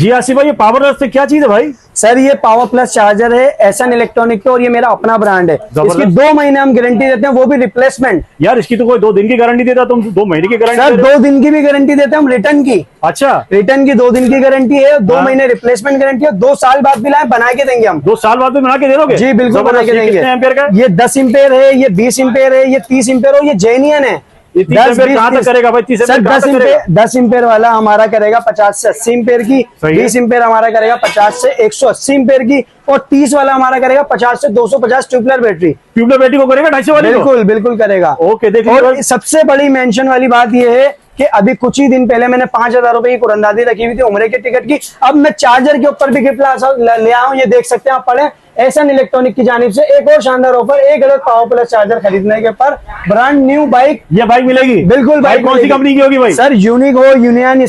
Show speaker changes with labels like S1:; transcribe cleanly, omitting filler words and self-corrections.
S1: जी आसिफ भाई, ये power plus से क्या चीज है भाई?
S2: सर ये पावर प्लस चार्जर है एसएन इलेक्ट्रॉनिक का, और ये मेरा अपना ब्रांड है। इसकी 2 महीने हम गारंटी देते हैं, वो भी रिप्लेसमेंट।
S1: यार इसकी तो कोई 2 दिन की गारंटी देता, तुम 2 महीने की गारंटी
S2: सर
S1: दे रहे
S2: 2 दिन की भी गारंटी देते हैं हम रिटर्न की।
S1: अच्छा,
S2: रिटर्न की 2 दिन की गारंटी है, 2
S1: हाँ।
S2: महीने रिप्लेसमेंट गारंटी है, 2 साल बाद भी लाए बना के देंगे हम।
S1: 2 साल बाद में बना के दे दोगे?
S2: जी बिल्कुल बना के देंगे।
S1: कितने एम्पियर का है?
S2: ये 10 एम्पेयर है, ये 20 एम्पेयर है, ये 30 एम्पेयर और ये जेन्युइन है।
S1: ये 30 एम्पियर कहाँ तक करेगा भाई? 30
S2: सर
S1: एम्पियर कहाँ तक करेगा?
S2: 10 एम्पेयर वाला हमारा करेगा 50 से 80 एम्पेयर की,
S1: सही है।
S2: 20 एम्पेयर हमारा करेगा 50 से 180 एम्पेयर की, और 30 वाला हमारा करेगा 50 से 250 ट्यूबलर बैटरी।
S1: ट्यूबलर बैटरी को करेगा 250 वाली को?
S2: बिल्कुल बिल्कुल करेगा।
S1: ओके, देख
S2: और
S1: लीजिए।
S2: सबसे बड़ी मेंशन वाली बात यह है कि अभी कुछ ही दिन पहले मैंने 5000 रुपए की कुरंदादी रखी हुई थी उम्रे के टिकट की, अब मैं चार्जर के ऊपर भी गिफ्ट ले आया हूं। ये देख सकते हैं आप, पढ़े एसएन इलेक्ट्रॉनिक की जानिब से एक और शानदार ऑफर, 1 अदद पावर प्लस चार्जर खरीदने के पर ब्रांड न्यू बाइक।
S1: ये बाइक मिलेगी?
S2: बिल्कुल
S1: बाइक कौन सी कंपनी की होगी भाई?
S2: सर यूनिक हो, यूनियन